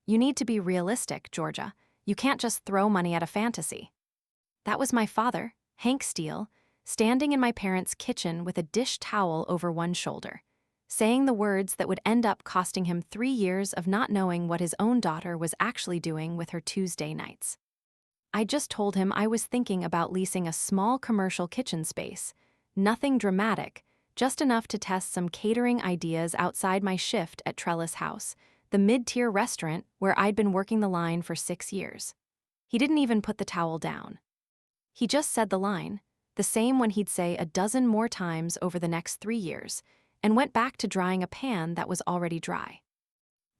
You need to be realistic, Georgia. You can't just throw money at a fantasy. That was my father, Hank Steele, standing in my parents' kitchen with a dish towel over one shoulder, saying the words that would end up costing him 3 years of not knowing what his own daughter was actually doing with her Tuesday nights. I just told him I was thinking about leasing a small commercial kitchen space. Nothing dramatic, just enough to test some catering ideas outside my shift at Trellis House, the mid-tier restaurant where I'd been working the line for 6 years. He didn't even put the towel down. He just said the line, the same one he'd say a dozen more times over the next 3 years, and went back to drying a pan that was already dry.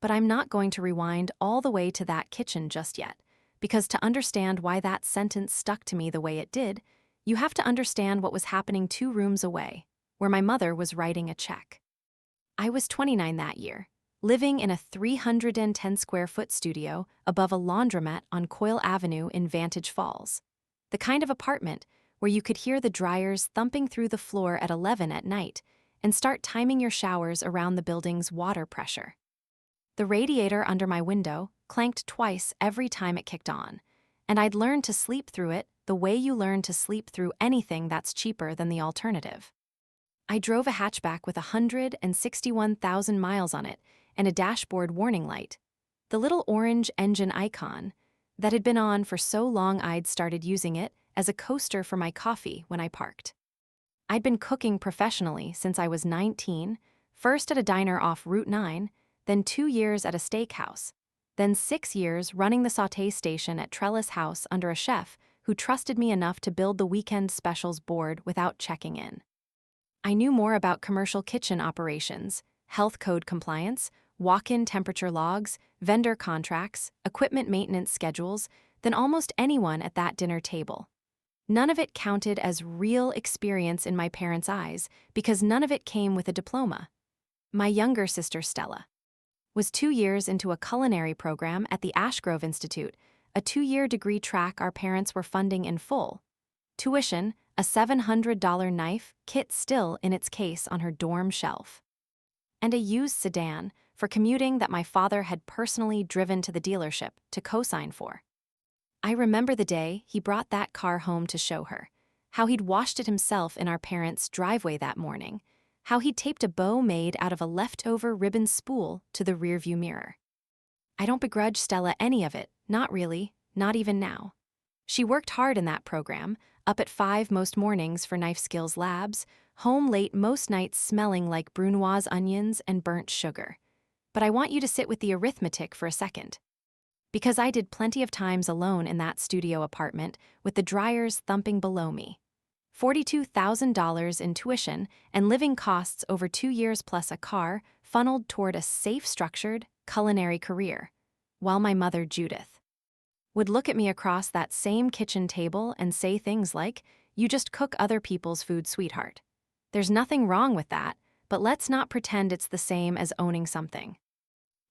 But I'm not going to rewind all the way to that kitchen just yet, because to understand why that sentence stuck to me the way it did, you have to understand what was happening 2 rooms away, where my mother was writing a check. I was 29 that year, living in a 310-square-foot studio above a laundromat on Coyle Avenue in Vantage Falls. The kind of apartment where you could hear the dryers thumping through the floor at 11 at night and start timing your showers around the building's water pressure. The radiator under my window clanked twice every time it kicked on, and I'd learned to sleep through it the way you learn to sleep through anything that's cheaper than the alternative. I drove a hatchback with 161,000 miles on it and a dashboard warning light, the little orange engine icon that had been on for so long I'd started using it as a coaster for my coffee when I parked. I'd been cooking professionally since I was 19, first at a diner off Route 9, then 2 years at a steakhouse, then 6 years running the sauté station at Trellis House under a chef who trusted me enough to build the weekend specials board without checking in. I knew more about commercial kitchen operations, health code compliance, walk-in temperature logs, vendor contracts, equipment maintenance schedules than almost anyone at that dinner table. None of it counted as real experience in my parents' eyes because none of it came with a diploma. My younger sister, Stella, was 2 years into a culinary program at the Ashgrove Institute, a 2-year degree track our parents were funding in full. Tuition, a $700 knife, kit still in its case on her dorm shelf. And a used sedan for commuting that my father had personally driven to the dealership to co-sign for. I remember the day he brought that car home to show her, how he'd washed it himself in our parents' driveway that morning, how he'd taped a bow made out of a leftover ribbon spool to the rearview mirror. I don't begrudge Stella any of it, not really, not even now. She worked hard in that program, up at 5 most mornings for Knife Skills Labs, home late most nights smelling like brunoise onions and burnt sugar. But I want you to sit with the arithmetic for a second. Because I did plenty of times alone in that studio apartment with the dryers thumping below me. $42,000 in tuition and living costs over 2 years plus a car funneled toward a safe, structured, culinary career, while my mother, Judith, would look at me across that same kitchen table and say things like, "You just cook other people's food, sweetheart. There's nothing wrong with that, but let's not pretend it's the same as owning something."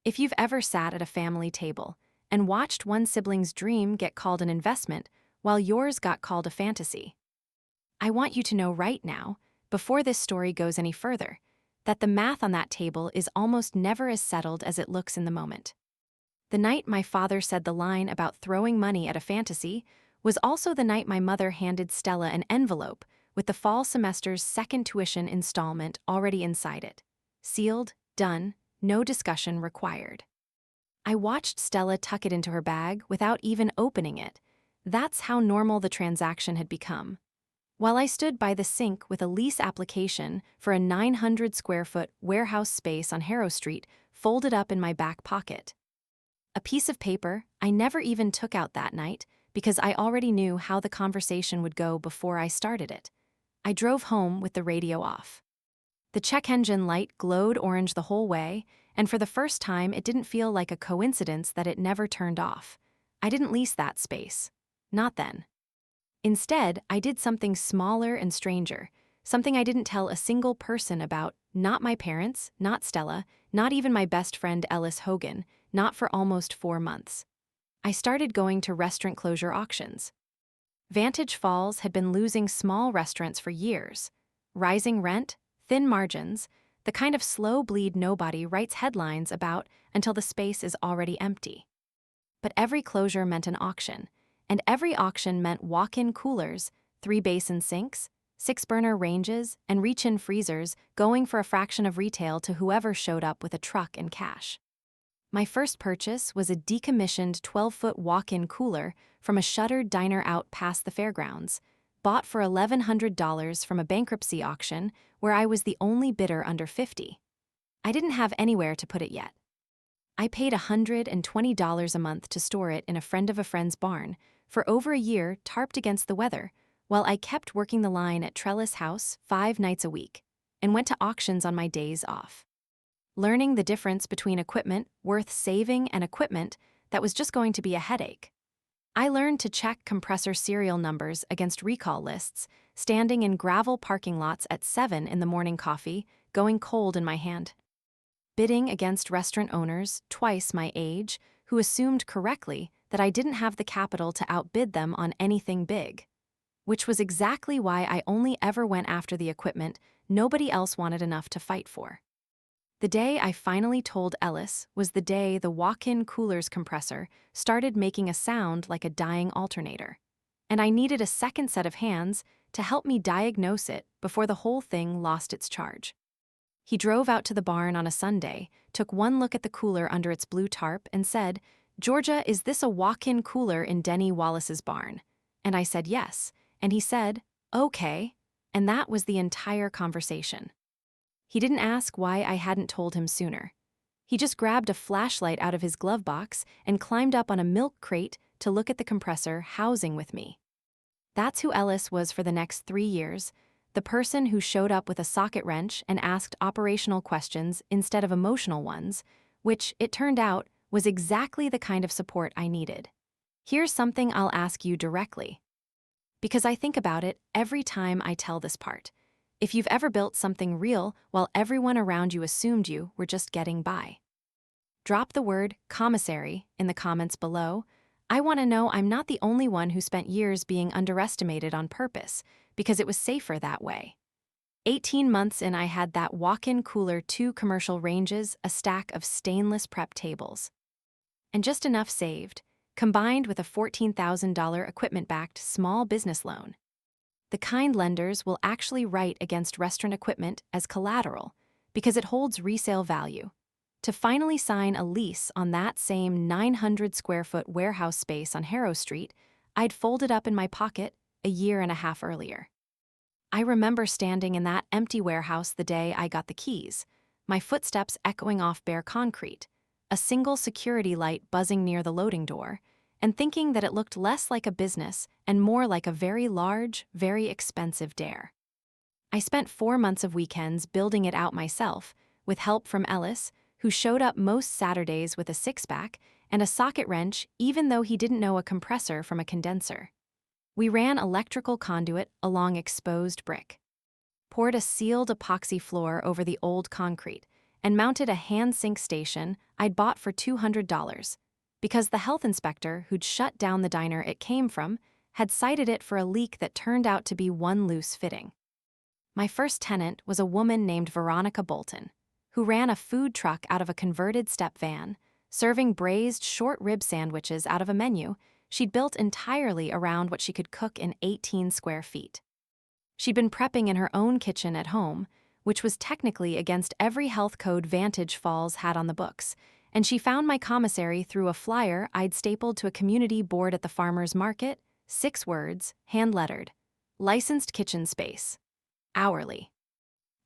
If you've ever sat at a family table and watched one sibling's dream get called an investment while yours got called a fantasy, I want you to know right now, before this story goes any further, that the math on that table is almost never as settled as it looks in the moment. The night my father said the line about throwing money at a fantasy was also the night my mother handed Stella an envelope with the fall semester's second tuition installment already inside it. Sealed, done, no discussion required. I watched Stella tuck it into her bag without even opening it. That's how normal the transaction had become. While I stood by the sink with a lease application for a 900-square-foot warehouse space on Harrow Street folded up in my back pocket. A piece of paper I never even took out that night because I already knew how the conversation would go before I started it. I drove home with the radio off. The check engine light glowed orange the whole way, and for the first time it didn't feel like a coincidence that it never turned off. I didn't lease that space. Not then. Instead, I did something smaller and stranger, something I didn't tell a single person about, not my parents, not Stella, not even my best friend Ellis Hogan, not for almost 4 months. I started going to restaurant closure auctions. Vantage Falls had been losing small restaurants for years. Rising rent, thin margins, The kind of slow bleed nobody writes headlines about until the space is already empty. But every closure meant an auction, and every auction meant walk-in coolers, 3-basin sinks, 6-burner ranges, and reach-in freezers going for a fraction of retail to whoever showed up with a truck and cash. My first purchase was a decommissioned 12-foot walk-in cooler from a shuttered diner out past the fairgrounds, bought for $1,100 from a bankruptcy auction where I was the only bidder under 50. I didn't have anywhere to put it yet. I paid $120 a month to store it in a friend of a friend's barn for over a year, tarped against the weather, while I kept working the line at Trellis House 5 nights a week and went to auctions on my days off. Learning the difference between equipment worth saving and equipment that was just going to be a headache. I learned to check compressor serial numbers against recall lists, standing in gravel parking lots at 7 in the morning, coffee going cold in my hand. Bidding against restaurant owners twice my age who assumed correctly that I didn't have the capital to outbid them on anything big. Which was exactly why I only ever went after the equipment nobody else wanted enough to fight for. The day I finally told Ellis was the day the walk-in cooler's compressor started making a sound like a dying alternator, and I needed a second set of hands to help me diagnose it before the whole thing lost its charge. He drove out to the barn on a Sunday, took one look at the cooler under its blue tarp, and said, "Georgia, is this a walk-in cooler in Denny Wallace's barn?" And I said yes, and he said, "Okay," and that was the entire conversation. He didn't ask why I hadn't told him sooner. He just grabbed a flashlight out of his glove box and climbed up on a milk crate to look at the compressor housing with me. That's who Ellis was for the next 3 years, the person who showed up with a socket wrench and asked operational questions instead of emotional ones, which, it turned out, was exactly the kind of support I needed. Here's something I'll ask you directly, because I think about it every time I tell this part. If you've ever built something real while everyone around you assumed you were just getting by. Drop the word commissary in the comments below. I want to know I'm not the only one who spent years being underestimated on purpose, because it was safer that way. 18 months in, I had that walk-in cooler, 2 commercial ranges, a stack of stainless prep tables, and just enough saved, combined with a $14,000 equipment-backed small business loan. The kind lenders will actually write against restaurant equipment as collateral because it holds resale value. To finally sign a lease on that same 900-square-foot warehouse space on Harrow Street, I'd folded up in my pocket a year and a half earlier. I remember standing in that empty warehouse the day I got the keys, my footsteps echoing off bare concrete, a single security light buzzing near the loading door, and thinking that it looked less like a business and more like a very large, very expensive dare. I spent 4 months of weekends building it out myself, with help from Ellis, who showed up most Saturdays with a 6-pack and a socket wrench even though he didn't know a compressor from a condenser. We ran electrical conduit along exposed brick, poured a sealed epoxy floor over the old concrete, and mounted a hand sink station I'd bought for $200. Because the health inspector who'd shut down the diner it came from had cited it for a leak that turned out to be one loose fitting. My first tenant was a woman named Veronica Bolton, who ran a food truck out of a converted step van, serving braised short rib sandwiches out of a menu she'd built entirely around what she could cook in 18 square feet. She'd been prepping in her own kitchen at home, which was technically against every health code Vantage Falls had on the books, and she found my commissary through a flyer I'd stapled to a community board at the farmer's market, 6 words, hand-lettered, licensed kitchen space, hourly.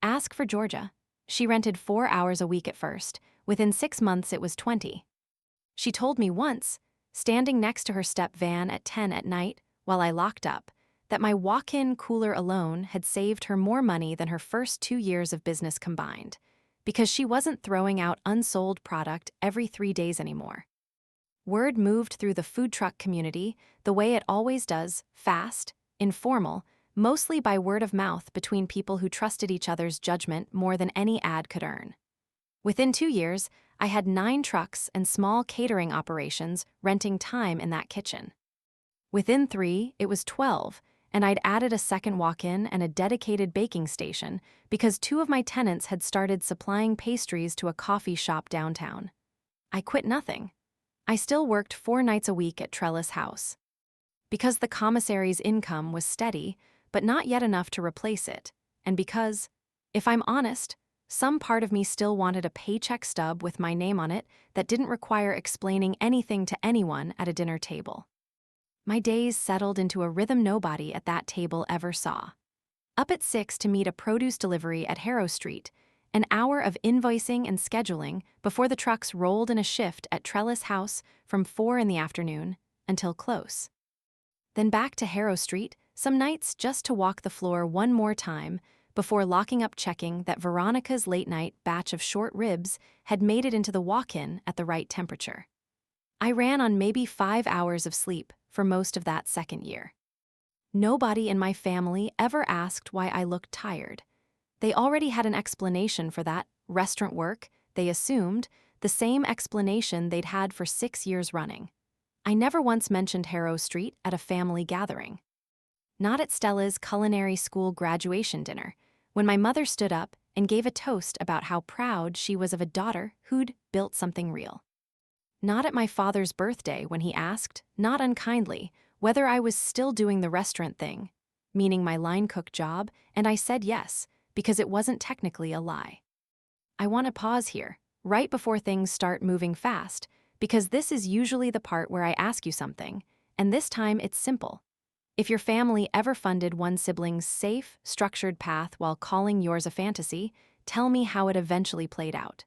Ask for Georgia. She rented 4 hours a week at first. Within 6 months it was 20. She told me once, standing next to her step van at 10 at night while I locked up, that my walk-in cooler alone had saved her more money than her first 2 years of business combined, because she wasn't throwing out unsold product every 3 days anymore. Word moved through the food truck community the way it always does, fast, informal, mostly by word of mouth between people who trusted each other's judgment more than any ad could earn. Within 2 years, I had 9 trucks and small catering operations renting time in that kitchen. Within 3, it was 12, and I'd added a second walk-in and a dedicated baking station because two of my tenants had started supplying pastries to a coffee shop downtown. I quit nothing. I still worked 4 nights a week at Trellis House. Because the commissary's income was steady, but not yet enough to replace it, and because, if I'm honest, some part of me still wanted a paycheck stub with my name on it that didn't require explaining anything to anyone at a dinner table. My days settled into a rhythm nobody at that table ever saw. Up at 6 to meet a produce delivery at Harrow Street, an hour of invoicing and scheduling before the trucks rolled in a shift at Trellis House from 4 in the afternoon until close. Then back to Harrow Street, some nights just to walk the floor one more time before locking up, checking that Veronica's late-night batch of short ribs had made it into the walk-in at the right temperature. I ran on maybe 5 hours of sleep for most of that second year. Nobody in my family ever asked why I looked tired. They already had an explanation for that, restaurant work, they assumed, the same explanation they'd had for 6 years running. I never once mentioned Harrow Street at a family gathering. Not at Stella's culinary school graduation dinner, when my mother stood up and gave a toast about how proud she was of a daughter who'd built something real. Not at my father's birthday when he asked, not unkindly, whether I was still doing the restaurant thing, meaning my line cook job, and I said yes, because it wasn't technically a lie. I want to pause here, right before things start moving fast, because this is usually the part where I ask you something, and this time it's simple. If your family ever funded one sibling's safe, structured path while calling yours a fantasy, tell me how it eventually played out.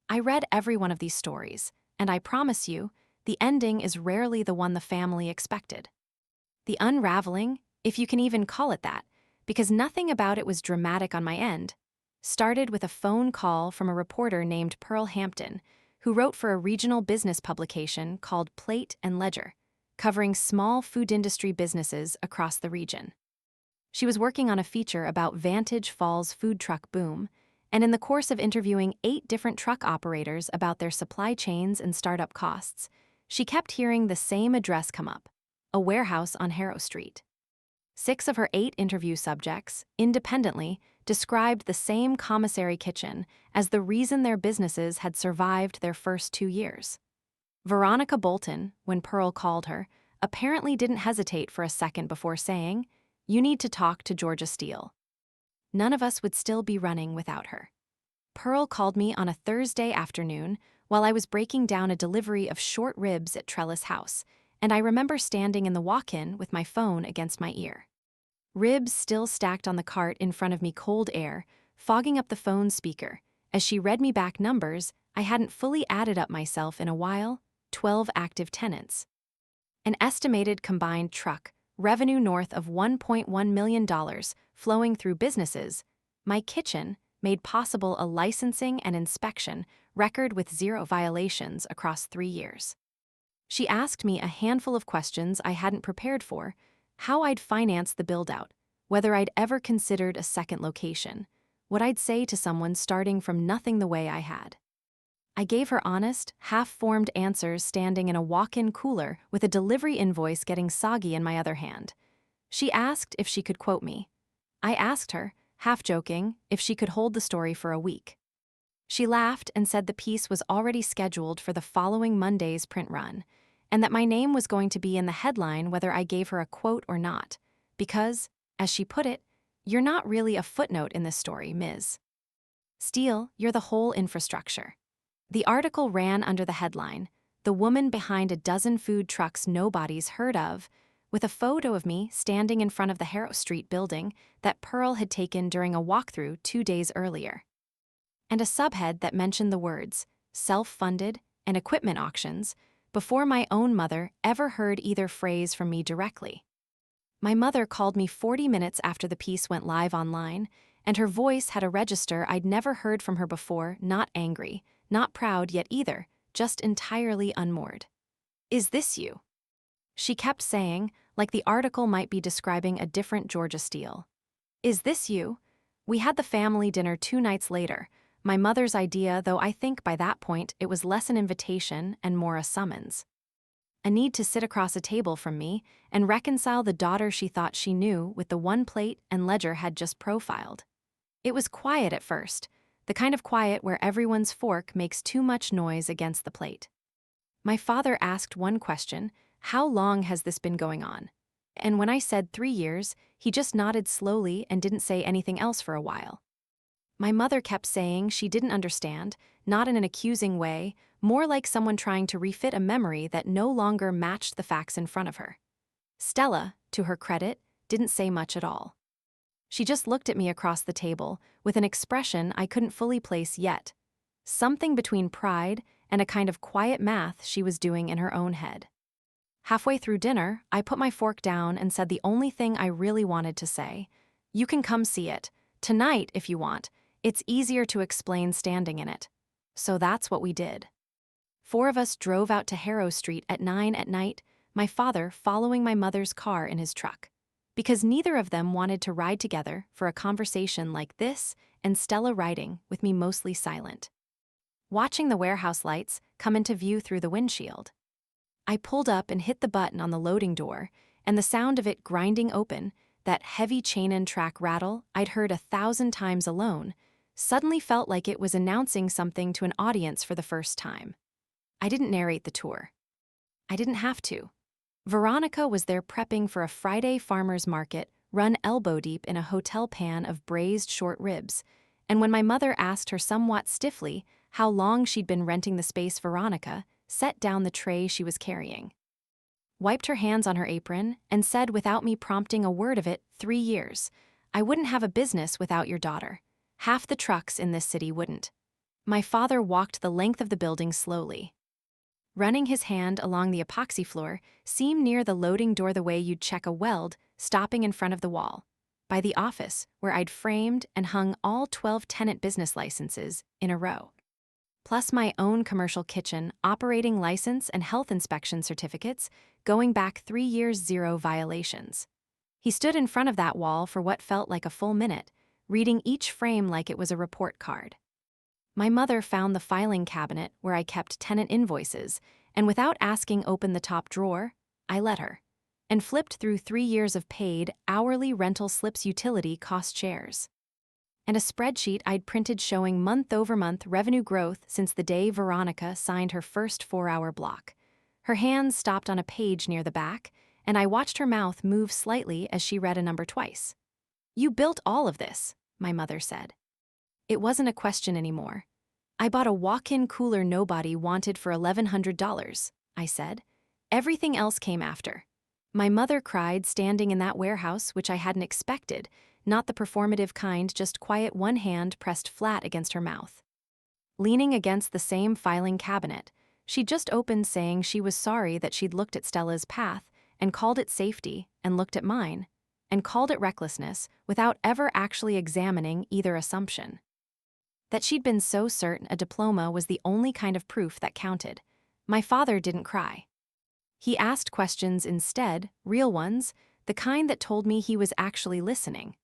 I read every one of these stories, and I promise you, the ending is rarely the one the family expected. The unraveling, if you can even call it that, because nothing about it was dramatic on my end, started with a phone call from a reporter named Pearl Hampton, who wrote for a regional business publication called Plate and Ledger, covering small food industry businesses across the region. She was working on a feature about Vantage Falls' food truck boom, and in the course of interviewing 8 different truck operators about their supply chains and startup costs, she kept hearing the same address come up, a warehouse on Harrow Street. 6 of her 8 interview subjects, independently, described the same commissary kitchen as the reason their businesses had survived their first 2 years. Veronica Bolton, when Pearl called her, apparently didn't hesitate for a second before saying, "You need to talk to Georgia Steele." None of us would still be running without her. Pearl called me on a Thursday afternoon while I was breaking down a delivery of short ribs at Trellis House, and I remember standing in the walk-in with my phone against my ear. Ribs still stacked on the cart in front of me, cold air, fogging up the phone speaker, as she read me back numbers I hadn't fully added up myself in a while, 12 active tenants. An estimated combined truck revenue north of $1.1 million flowing through businesses, my kitchen made possible a licensing and inspection record with 0 violations across 3 years. She asked me a handful of questions I hadn't prepared for: how I'd finance the build-out, whether I'd ever considered a second location, what I'd say to someone starting from nothing the way I had. I gave her honest, half-formed answers standing in a walk-in cooler with a delivery invoice getting soggy in my other hand. She asked if she could quote me. I asked her, half-joking, if she could hold the story for a week. She laughed and said the piece was already scheduled for the following Monday's print run, and that my name was going to be in the headline whether I gave her a quote or not, because, as she put it, "You're not really a footnote in this story, Ms. Steele, you're the whole infrastructure." The article ran under the headline, "The woman behind a dozen food trucks nobody's heard of," with a photo of me standing in front of the Harrow Street building that Pearl had taken during a walkthrough 2 days earlier. And a subhead that mentioned the words, self-funded and equipment auctions, before my own mother ever heard either phrase from me directly. My mother called me 40 minutes after the piece went live online, and her voice had a register I'd never heard from her before, not angry, not proud yet either, just entirely unmoored. "Is this you?" She kept saying, like the article might be describing a different Georgia Steele. "Is this you?" We had the family dinner 2 nights later, my mother's idea, though I think by that point it was less an invitation and more a summons. a need to sit across a table from me and reconcile the daughter she thought she knew with the one plate and ledger had just profiled. It was quiet at first, the kind of quiet where everyone's fork makes too much noise against the plate. My father asked one question: "How long has this been going on?" And when I said 3 years, he just nodded slowly and didn't say anything else for a while. My mother kept saying she didn't understand, not in an accusing way, more like someone trying to refit a memory that no longer matched the facts in front of her. Stella, to her credit, didn't say much at all. She just looked at me across the table with an expression I couldn't fully place yet, something between pride and a kind of quiet math she was doing in her own head. Halfway through dinner, I put my fork down and said the only thing I really wanted to say: "You can come see it. Tonight, if you want. It's easier to explain standing in it." So that's what we did. 4 of us drove out to Harrow Street at 9 at night, my father following my mother's car in his truck. Because neither of them wanted to ride together for a conversation like this, and Stella riding with me mostly silent. Watching the warehouse lights come into view through the windshield. I pulled up and hit the button on the loading door, and the sound of it grinding open, that heavy chain and track rattle I'd heard 1,000 times alone, suddenly felt like it was announcing something to an audience for the first time. I didn't narrate the tour. I didn't have to. Veronica was there prepping for a Friday farmer's market run elbow deep in a hotel pan of braised short ribs, and when my mother asked her somewhat stiffly how long she'd been renting the space, Veronica set down the tray she was carrying, wiped her hands on her apron, and said without me prompting a word of it, 3 years. I wouldn't have a business without your daughter. Half the trucks in this city wouldn't. My father walked the length of the building slowly, running his hand along the epoxy floor, seemed near the loading door the way you'd check a weld, stopping in front of the wall, by the office where I'd framed and hung all 12 tenant business licenses in a row, plus my own commercial kitchen, operating license and health inspection certificates, going back 3 years, 0 violations. He stood in front of that wall for what felt like a full minute, reading each frame like it was a report card. My mother found the filing cabinet where I kept tenant invoices, and without asking opened the top drawer. I let her, and flipped through 3 years of paid, hourly rental slips, utility cost shares, and a spreadsheet I'd printed showing month-over-month revenue growth since the day Veronica signed her first 4-hour block. Her hands stopped on a page near the back, and I watched her mouth move slightly as she read a number twice. "You built all of this," my mother said. It wasn't a question anymore. "I bought a walk-in cooler nobody wanted for $1,100, I said. "Everything else came after." My mother cried standing in that warehouse, which I hadn't expected, not the performative kind, just quiet, one hand pressed flat against her mouth. Leaning against the same filing cabinet, she'd just opened saying she was sorry that she'd looked at Stella's path and called it safety, and looked at mine, and called it recklessness without ever actually examining either assumption. That she'd been so certain a diploma was the only kind of proof that counted. My father didn't cry. He asked questions instead, real ones, the kind that told me he was actually listening.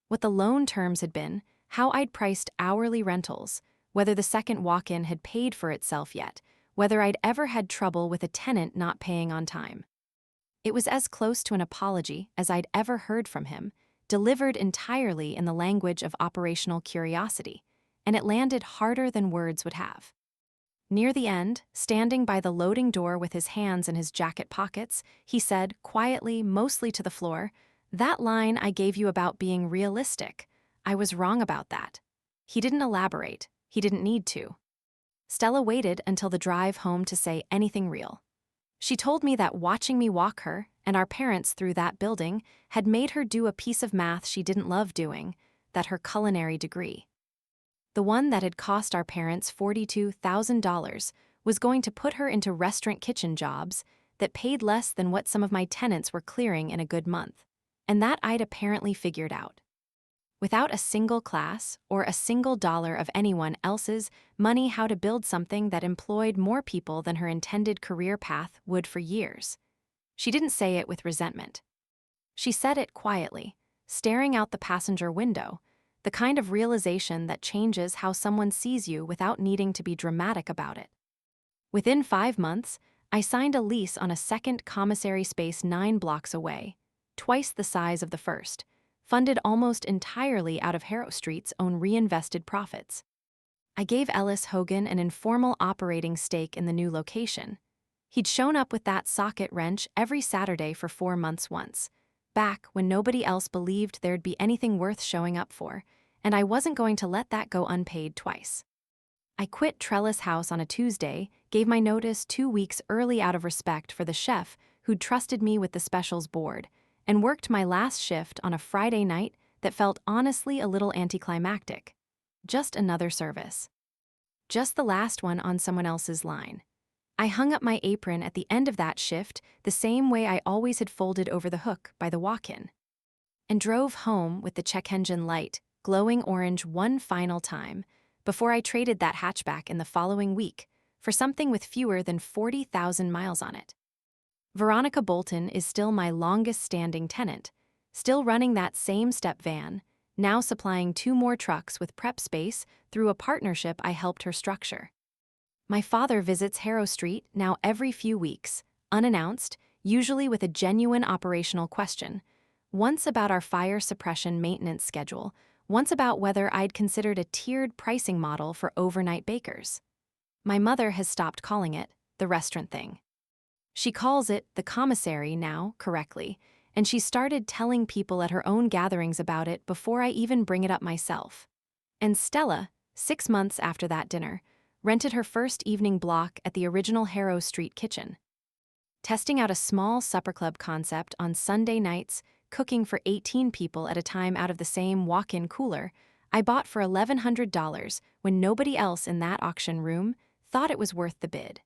What the loan terms had been, how I'd priced hourly rentals, whether the second walk-in had paid for itself yet, whether I'd ever had trouble with a tenant not paying on time. It was as close to an apology as I'd ever heard from him, delivered entirely in the language of operational curiosity, and it landed harder than words would have. Near the end, standing by the loading door with his hands in his jacket pockets, he said, quietly, mostly to the floor, "That line I gave you about being realistic, I was wrong about that." He didn't elaborate. He didn't need to. Stella waited until the drive home to say anything real. She told me that watching me walk her and our parents through that building had made her do a piece of math she didn't love doing, that her culinary degree, the one that had cost our parents $42,000, was going to put her into restaurant kitchen jobs that paid less than what some of my tenants were clearing in a good month, and that I'd apparently figured out. Without a single class or a single dollar of anyone else's money, how to build something that employed more people than her intended career path would for years. She didn't say it with resentment. She said it quietly, staring out the passenger window, the kind of realization that changes how someone sees you without needing to be dramatic about it. Within 5 months, I signed a lease on a second commissary space 9 blocks away, twice the size of the first, funded almost entirely out of Harrow Street's own reinvested profits. I gave Ellis Hogan an informal operating stake in the new location. He'd shown up with that socket wrench every Saturday for 4 months once, back when nobody else believed there'd be anything worth showing up for, and I wasn't going to let that go unpaid twice. I quit Trellis House on a Tuesday, gave my notice 2 weeks early out of respect for the chef who'd trusted me with the specials board, and worked my last shift on a Friday night that felt honestly a little anticlimactic. Just another service. Just the last one on someone else's line. I hung up my apron at the end of that shift the same way I always had folded over the hook by the walk-in, and drove home with the check engine light glowing orange one final time before I traded that hatchback in the following week for something with fewer than 40,000 miles on it. Veronica Bolton is still my longest-standing tenant, still running that same step van, now supplying 2 more trucks with prep space through a partnership I helped her structure. My father visits Harrow Street now every few weeks, unannounced, usually with a genuine operational question, once about our fire suppression maintenance schedule, once about whether I'd considered a tiered pricing model for overnight bakers. My mother has stopped calling it the restaurant thing. She calls it the commissary now, correctly, and she started telling people at her own gatherings about it before I even bring it up myself. And Stella, 6 months after that dinner, rented her first evening block at the original Harrow Street kitchen. Testing out a small supper club concept on Sunday nights, cooking for 18 people at a time out of the same walk-in cooler, I bought for $1,100 when nobody else in that auction room thought it was worth the bid.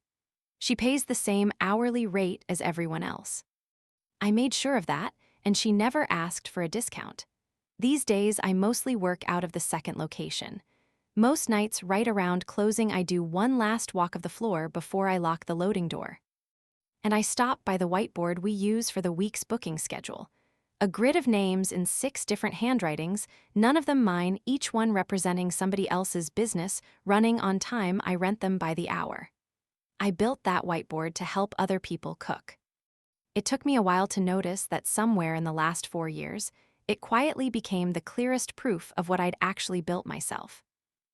She pays the same hourly rate as everyone else. I made sure of that, and she never asked for a discount. These days, I mostly work out of the second location. Most nights, right around closing, I do one last walk of the floor before I lock the loading door. And I stop by the whiteboard we use for the week's booking schedule. A grid of names in 6 different handwritings, none of them mine, each one representing somebody else's business, running on time I rent them by the hour. I built that whiteboard to help other people cook. It took me a while to notice that somewhere in the last 4 years, it quietly became the clearest proof of what I'd actually built myself.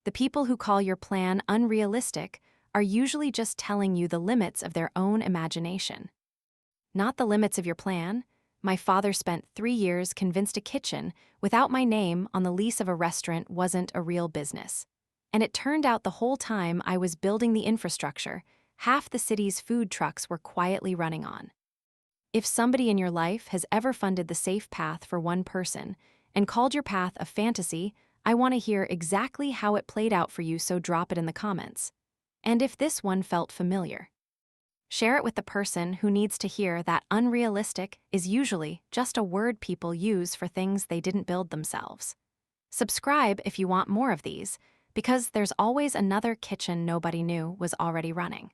The people who call your plan unrealistic are usually just telling you the limits of their own imagination. Not the limits of your plan. My father spent 3 years convinced a kitchen without my name on the lease of a restaurant wasn't a real business. And it turned out the whole time I was building the infrastructure, half the city's food trucks were quietly running on. If somebody in your life has ever funded the safe path for one person and called your path a fantasy, I want to hear exactly how it played out for you, so drop it in the comments. And if this one felt familiar, share it with the person who needs to hear that unrealistic is usually just a word people use for things they didn't build themselves. Subscribe if you want more of these, because there's always another kitchen nobody knew was already running.